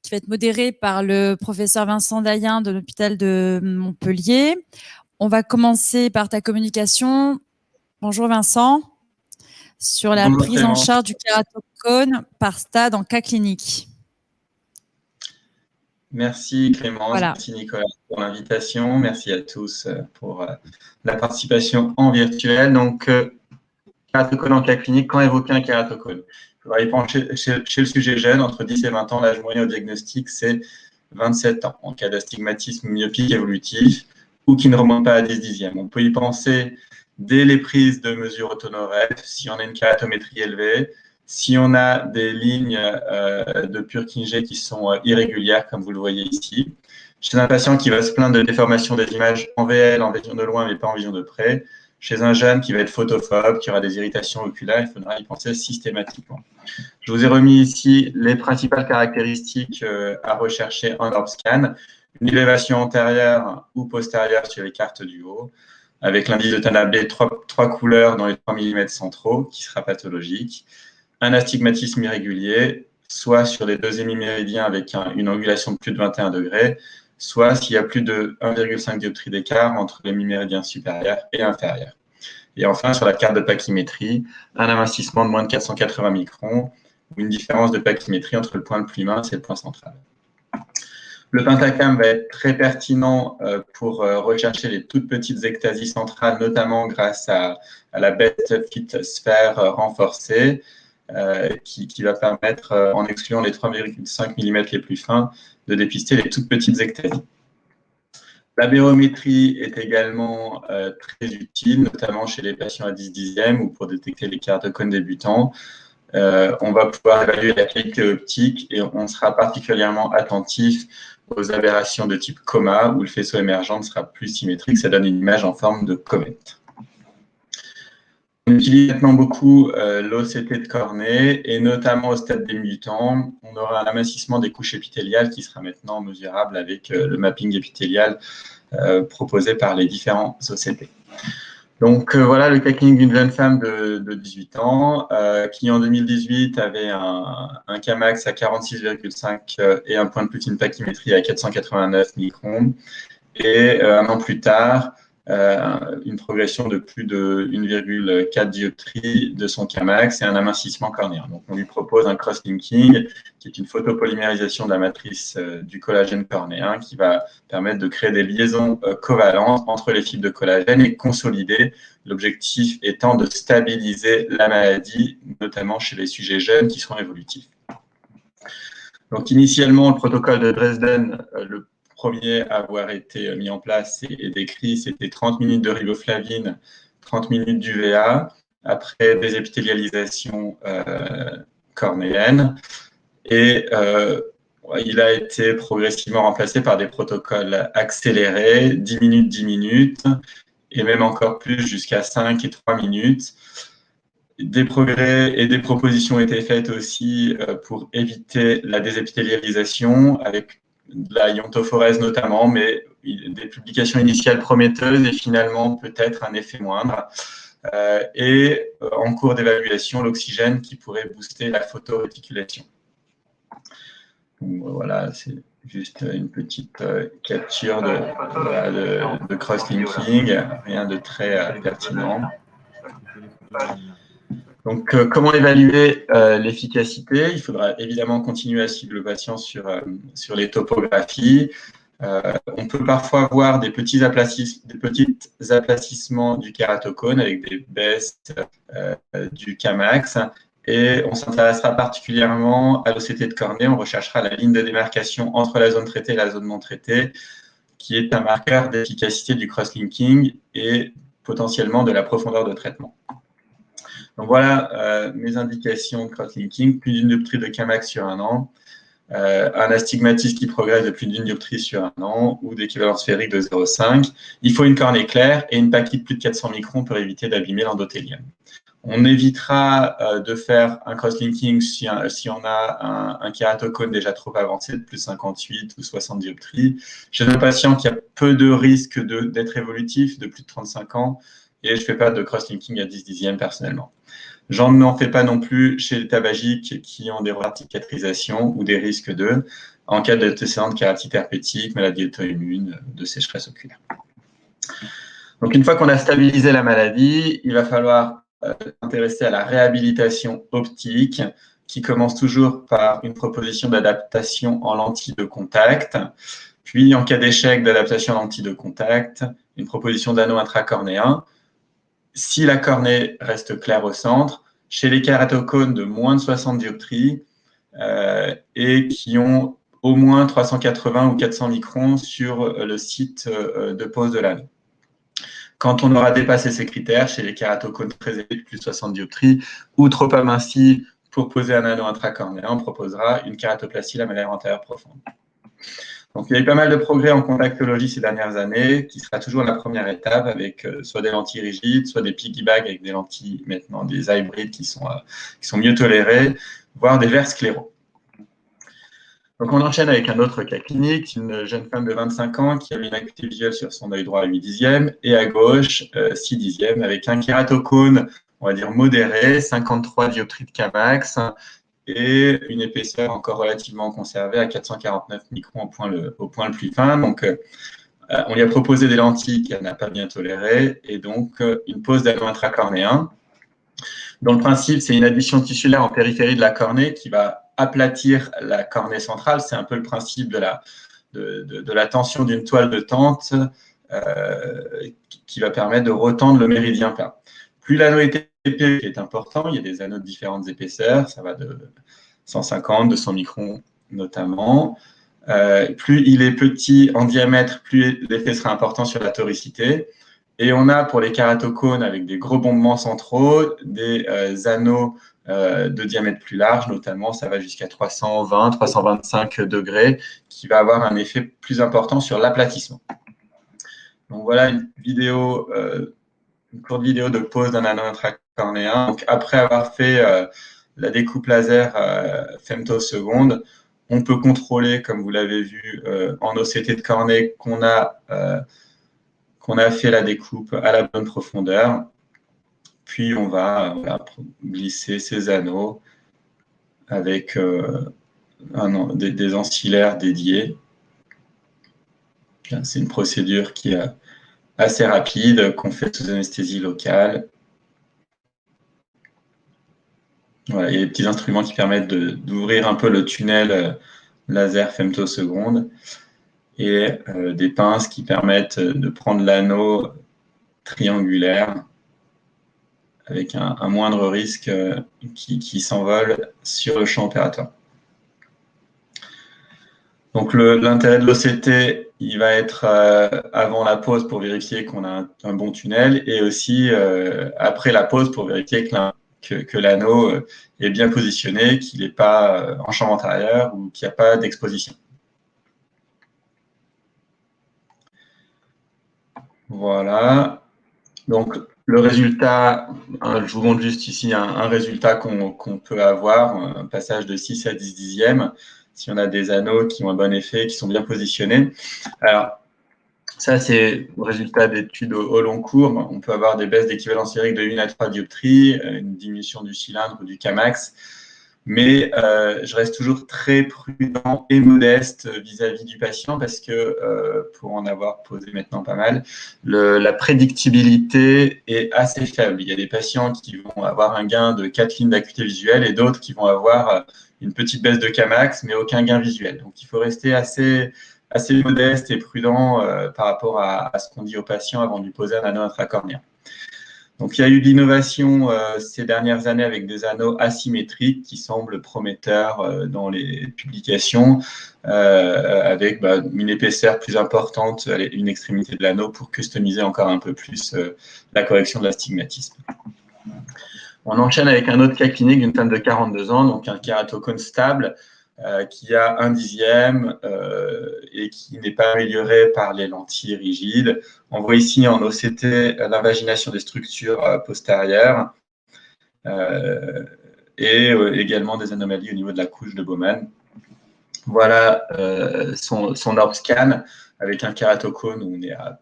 qui va être modérée par le professeur Vincent Dayen de l'hôpital de Montpellier. On va commencer par ta communication. Bonjour Vincent, sur la prise en charge du kératocone par stade en cas clinique. Merci Clémence, voilà. Merci Nicolas pour l'invitation, merci à tous pour la participation en virtuel. Donc, kératocone en cas clinique, quand évoquer un kératocone? Il faudra y prendre chez le sujet jeune, entre 10 et 20 ans, l'âge moyen au diagnostic, c'est 27 ans, en cas d'astigmatisme myopique évolutif ou qui ne remonte pas à 10 dixièmes. On peut y penser dès les prises de mesures autonoref, si on a une kératométrie élevée, si on a des lignes de Purkinje qui sont irrégulières, comme vous le voyez ici. Chez un patient qui va se plaindre de déformation des images en VL, en vision de loin, mais pas en vision de près. Chez un jeune qui va être photophobe, qui aura des irritations oculaires, il faudra y penser systématiquement. Je vous ai remis ici les principales caractéristiques à rechercher en OrbScan. Une élévation antérieure ou postérieure sur les cartes du haut, avec l'indice de Tanabe, trois couleurs dans les 3 mm centraux, qui sera pathologique. Un astigmatisme irrégulier, soit sur les 2 hémiméridiens avec une angulation de plus de 21 degrés, soit s'il y a plus de 1,5 dioptrie d'écart entre les hémiméridiens supérieurs et inférieurs. Et enfin, sur la carte de pachymétrie, un amincissement de moins de 480 microns, ou une différence de pachymétrie entre le point le plus mince et le point central. Le pentacam va être très pertinent pour rechercher les toutes petites ectasies centrales, notamment grâce à la best fit sphère renforcée, qui va permettre, en excluant les 3,5 mm les plus fins, de dépister les toutes petites ectasies. La bérométrie est également très utile, notamment chez les patients à 10 dixièmes ou pour détecter les kératocones débutants. On va pouvoir évaluer la qualité optique et on sera particulièrement attentif aux aberrations de type coma, où le faisceau émergent sera plus symétrique, ça donne une image en forme de comète. On utilise maintenant beaucoup l'OCT de cornée, et notamment au stade débutant, on aura un amincissement des couches épithéliales qui sera maintenant mesurable avec le mapping épithélial proposé par les différents OCT. Donc voilà le cas clinique d'une jeune femme de 18 ans qui en 2018 avait un Kmax à 46,5 et un point de Plutine pachymétrie à 489 microns. Et un an plus tard, une progression de plus de 1,4 dioptrie de son Kmax et un amincissement cornéen. Donc, on lui propose un cross-linking, qui est une photopolymérisation de la matrice du collagène cornéen, qui va permettre de créer des liaisons covalentes entre les fibres de collagène et consolider, l'objectif étant de stabiliser la maladie, notamment chez les sujets jeunes qui seront évolutifs. Donc, initialement, le protocole de Dresden, le premier à avoir été mis en place et décrit, c'était 30 minutes de riboflavine, 30 minutes d'UVA, après des épithélialisations cornéennes. Et il a été progressivement remplacé par des protocoles accélérés, 10 minutes, 10 minutes, et même encore plus jusqu'à 5 et 3 minutes. Des progrès et des propositions ont été faites aussi pour éviter la désépithélialisation, avec de la iontophorèse notamment, mais des publications initiales prometteuses et finalement peut-être un effet moindre. En cours d'évaluation, l'oxygène qui pourrait booster la photoréticulation. Voilà, c'est juste une petite capture de cross-linking, rien de très pertinent. Donc, comment évaluer l'efficacité? Il faudra évidemment continuer à suivre le patient sur les topographies. On peut parfois voir des petits aplacissements du kératocone avec des baisses du Kmax. Et on s'intéressera particulièrement à l'OCT de cornée. On recherchera la ligne de démarcation entre la zone traitée et la zone non traitée, qui est un marqueur d'efficacité du cross-linking et potentiellement de la profondeur de traitement. Donc voilà mes indications de cross-linking, plus d'une dioptrie de Kmax sur un an, un astigmatisme qui progresse de plus d'une dioptrie sur un an ou d'équivalence sphérique de 0,5. Il faut une cornée claire et une pachy de plus de 400 microns pour éviter d'abîmer l'endothélium. On évitera de faire un cross-linking si on a un kératocone déjà trop avancé, de plus de 58 ou 60 dioptries. Chez un patient qui a peu de risque d'être évolutif, de plus de 35 ans, et je ne fais pas de cross-linking à 10 dixièmes personnellement. J'en n'en fais pas non plus chez les tabagiques qui ont des retards de cicatrisation ou des risques en cas d'antécédents de kératite herpétique, maladie auto-immune, de sécheresse oculaire. Donc, une fois qu'on a stabilisé la maladie, il va falloir s'intéresser à la réhabilitation optique, qui commence toujours par une proposition d'adaptation en lentille de contact. Puis, en cas d'échec d'adaptation en lentille de contact, une proposition d'anneau intracornéen. Si la cornée reste claire au centre, chez les kératocones de moins de 60 dioptries et qui ont au moins 380 ou 400 microns sur le site de pose de l'anneau. Quand on aura dépassé ces critères, chez les kératocones très élevés de plus de 60 dioptries ou trop amincis pour poser un anneau intracornéen, on proposera une kératoplastie lamellaire antérieure profonde. Donc, il y a eu pas mal de progrès en contactologie ces dernières années, qui sera toujours la première étape avec soit des lentilles rigides, soit des piggyback avec des lentilles maintenant, des hybrides qui sont mieux tolérées, voire des verres scléraux. Donc, on enchaîne avec un autre cas clinique, une jeune femme de 25 ans qui avait une acuité visuelle sur son œil droit à 8 dixièmes et à gauche 6 dixièmes avec un kératocone, on va dire modéré, 53 dioptries de Kmax, et une épaisseur encore relativement conservée à 449 microns au point le plus fin. Donc, on lui a proposé des lentilles qu'elle n'a pas bien tolérées et donc une pose d'anneau intracornéen. Dans le principe, c'est une adduction tissulaire en périphérie de la cornée qui va aplatir la cornée centrale. C'est un peu le principe de la tension d'une toile de tente qui va permettre de retendre le méridien plat. Plus l'anneau est épais, qui est important, il y a des anneaux de différentes épaisseurs, ça va de 150, 200 microns notamment. Plus il est petit en diamètre, plus l'effet sera important sur la toricité. Et on a pour les kératocones avec des gros bombements centraux, des anneaux de diamètre plus large, notamment ça va jusqu'à 320, 325 degrés, qui va avoir un effet plus important sur l'aplatissement. Donc voilà une courte vidéo de pose d'un anneau intracornéen. Donc après avoir fait la découpe laser femtoseconde, on peut contrôler, comme vous l'avez vu en OCT de cornée, qu'on a fait la découpe à la bonne profondeur. Puis on va glisser ces anneaux avec des ancillaires dédiés. C'est une procédure qui est assez rapide, qu'on fait sous anesthésie locale. Voilà, il y a des petits instruments qui permettent d'ouvrir un peu le tunnel laser femtoseconde et des pinces qui permettent de prendre l'anneau triangulaire avec un moindre risque qui s'envole sur le champ opératoire. Donc, l'intérêt de l'OCT, il va être avant la pose pour vérifier qu'on a un bon tunnel et aussi après la pose pour vérifier que l'anneau est bien positionné, qu'il n'est pas en champ antérieur ou qu'il n'y a pas d'exposition. Voilà. Donc, le résultat, je vous montre juste ici un résultat qu'on peut avoir, un passage de 6 à 10 dixièmes, si on a des anneaux qui ont un bon effet, qui sont bien positionnés. Alors, ça, c'est le résultat d'études au long cours. On peut avoir des baisses d'équivalence sphérique de 1 à 3 dioptries, une diminution du cylindre ou du Kmax. Mais je reste toujours très prudent et modeste vis-à-vis du patient parce que, pour en avoir posé maintenant pas mal, la prédictibilité est assez faible. Il y a des patients qui vont avoir un gain de 4 lignes d'acuité visuelle et d'autres qui vont avoir une petite baisse de Kmax, mais aucun gain visuel. Donc, il faut rester assez modeste et prudent par rapport à ce qu'on dit aux patients avant de lui poser un anneau intracornéen. Donc, il y a eu de l'innovation ces dernières années avec des anneaux asymétriques qui semblent prometteurs dans les publications, avec une épaisseur plus importante à une extrémité de l'anneau pour customiser encore un peu plus la correction de l'astigmatisme. On enchaîne avec un autre cas clinique d'une femme de 42 ans, donc un kératocone stable, qui a 1 dixième et qui n'est pas amélioré par les lentilles rigides. On voit ici en OCT l'invagination des structures postérieures et également des anomalies au niveau de la couche de Bowman. Voilà son orb scan avec un kératocone où on est à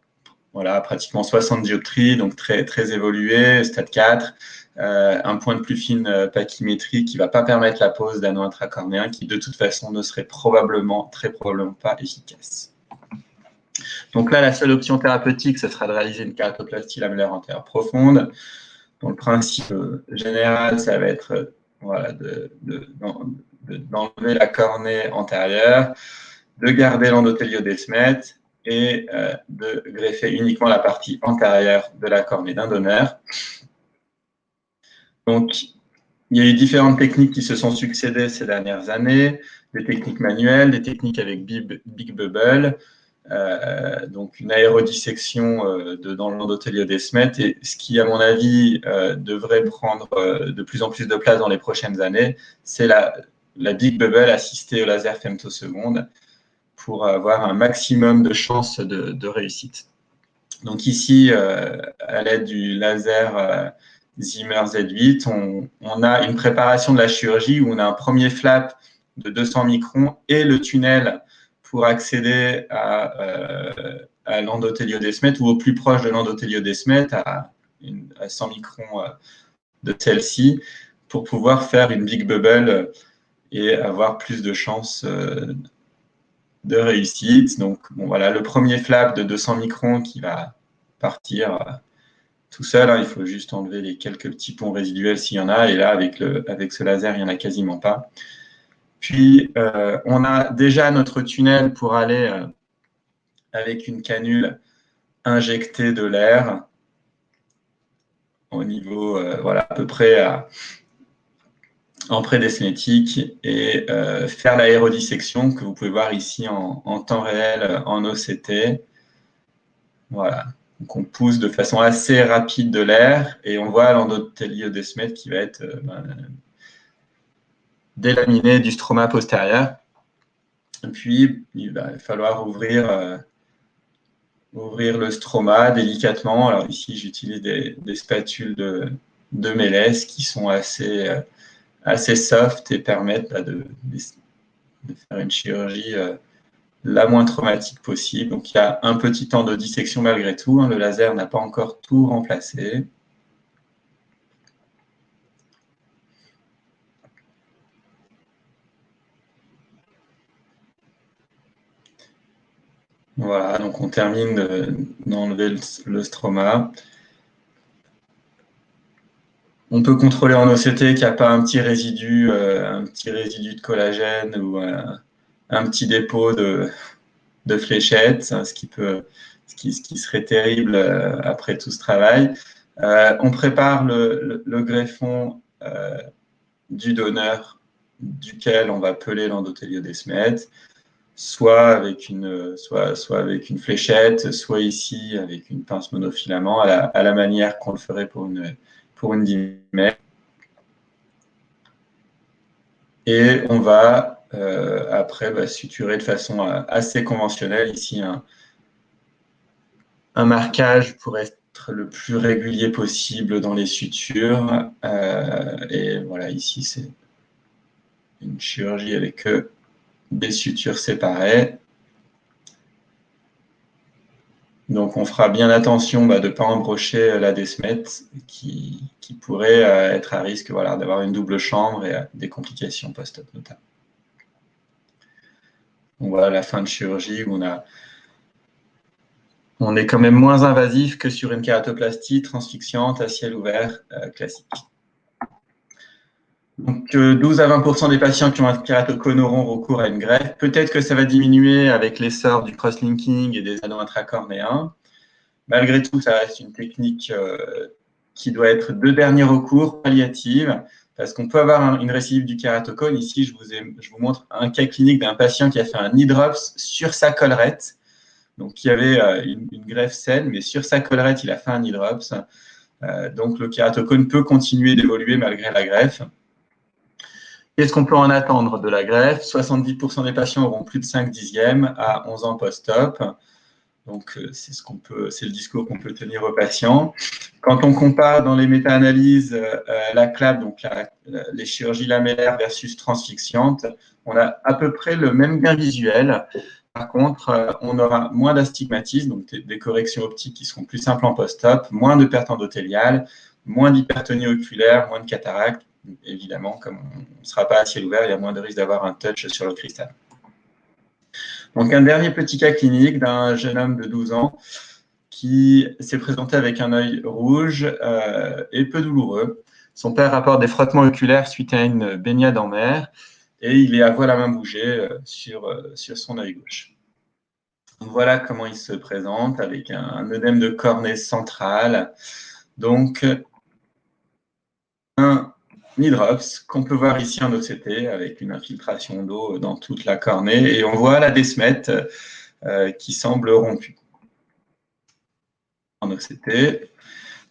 voilà, pratiquement 60 dioptries, donc très, très évolué, stade 4. Un point de plus fine pachymétrie qui ne va pas permettre la pose d'anneau intracornéen, qui de toute façon ne serait très probablement pas efficace. Donc là, la seule option thérapeutique, ce sera de réaliser une kératoplastie lamellaire antérieure profonde. Donc le principe général, ça va être voilà, d'enlever la cornée antérieure, de garder l'endothélio-desmète et de greffer uniquement la partie antérieure de la cornée d'un donneur. Donc, il y a eu différentes techniques qui se sont succédées ces dernières années, des techniques manuelles, des techniques avec Big Bubble, donc une aérodissection dans l'endothélio-desmète, et ce qui, à mon avis, devrait prendre de plus en plus de place dans les prochaines années, c'est la Big Bubble assistée au laser femtoseconde pour avoir un maximum de chances de réussite. Donc ici, à l'aide du laser Zimmer Z8, on a une préparation de la chirurgie où on a un premier flap de 200 microns et le tunnel pour accéder à l'endothélio-desmète ou au plus proche de l'endothélio-desmète, à 100 microns de celle-ci, pour pouvoir faire une big bubble et avoir plus de chances de réussite. Donc, bon, voilà, le premier flap de 200 microns qui va partir tout seul. Hein, il faut juste enlever les quelques petits ponts résiduels s'il y en a. Et là, avec ce laser, il n'y en a quasiment pas. Puis, on a déjà notre tunnel pour aller avec une canule injecter de l'air au niveau, voilà, à peu près en prédesnétique et faire l'aérodissection que vous pouvez voir ici en temps réel en OCT. Voilà. Donc, on pousse de façon assez rapide de l'air et on voit l'endothélio-desmète qui va être délaminé du stroma postérieur. Et puis, il va falloir ouvrir le stroma délicatement. Alors ici, j'utilise des spatules de Mélès qui sont assez soft et permettent de faire une chirurgie la moins traumatique possible. Donc, il y a un petit temps de dissection malgré tout. Hein. Le laser n'a pas encore tout remplacé. Voilà, donc on termine d'enlever le stroma. On peut contrôler en OCT qu'il n'y a pas un petit résidu de collagène ou un petit dépôt de fléchettes, ce qui serait terrible après tout ce travail. On prépare le greffon du donneur duquel on va peler l'endothélio-desmète, soit avec une fléchette, soit ici avec une pince monofilament à la manière qu'on le ferait pour une dimère. Et on va après suturer de façon assez conventionnelle ici un marquage pour être le plus régulier possible dans les sutures. Et voilà, ici c'est une chirurgie avec des sutures séparées. Donc, on fera bien attention de ne pas embrocher la desmète qui pourrait être à risque voilà, d'avoir une double chambre et des complications post-op notamment. Donc, voilà la fin de chirurgie où on est quand même moins invasif que sur une kératoplastie transfixiante à ciel ouvert classique. Donc, 12 à 20% des patients qui ont un kératocone auront recours à une greffe. Peut-être que ça va diminuer avec l'essor du cross-linking et des anneaux intracornéens. Malgré tout, ça reste une technique qui doit être de dernier recours, palliative, parce qu'on peut avoir une récidive du kératocone. Ici, je vous montre un cas clinique d'un patient qui a fait un e-drops sur sa collerette. Donc, qui avait une greffe saine, mais sur sa collerette, il a fait un e-drops. Donc, le kératocone peut continuer d'évoluer malgré la greffe. Qu'est-ce qu'on peut en attendre de la greffe? 70% des patients auront plus de 5/10 à 11 ans post-op. Donc, c'est le discours qu'on peut tenir aux patients. Quand on compare dans les méta-analyses la CLAP, donc les chirurgies lamellaires versus transfixiantes, on a à peu près le même gain visuel. par contre, on aura moins d'astigmatisme, donc des corrections optiques qui seront plus simples en post-op, moins de perte endothéliale, moins d'hypertonie oculaire, moins de cataracte. Évidemment, comme on ne sera pas à ciel ouvert, il y a moins de risque d'avoir un touch sur le cristal. Donc, un dernier petit cas clinique d'un jeune homme de 12 ans qui s'est présenté avec un œil rouge et peu douloureux. Son père rapporte des frottements oculaires suite à une baignade en mer et il est à voile à main bougée sur son œil gauche. Donc, voilà comment il se présente avec un œdème de cornée centrale. Donc, un hydrops qu'on peut voir ici en OCT avec une infiltration d'eau dans toute la cornée et on voit la desmette qui semble rompue en OCT.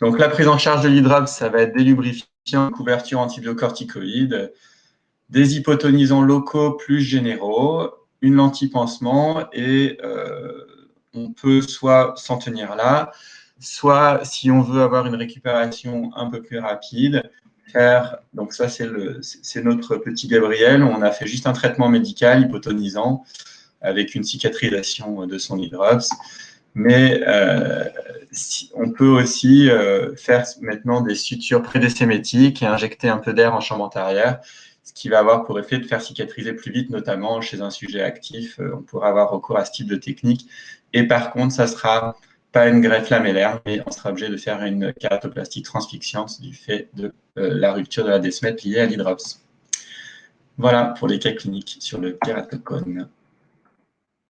Donc, la prise en charge de l'hydrops, ça va être des lubrifiants, couverture antibiocorticoïde, des hypotonisants locaux plus généraux, une lentille pansement et on peut soit s'en tenir là, soit si on veut avoir une récupération un peu plus rapide, donc ça c'est notre petit Gabriel, on a fait juste un traitement médical hypotonisant avec une cicatrisation de son hydrops, mais on peut aussi faire maintenant des sutures prédécémétiques et injecter un peu d'air en chambre antérieure, ce qui va avoir pour effet de faire cicatriser plus vite, notamment chez un sujet actif. On pourra avoir recours à ce type de technique. Et par contre, ça ne sera pas une greffe lamellaire, mais on sera obligé de faire une kératoplastie transfixiante du fait de la rupture de la desmette liée à l'hydrops. Voilà pour les cas cliniques sur le kératocone.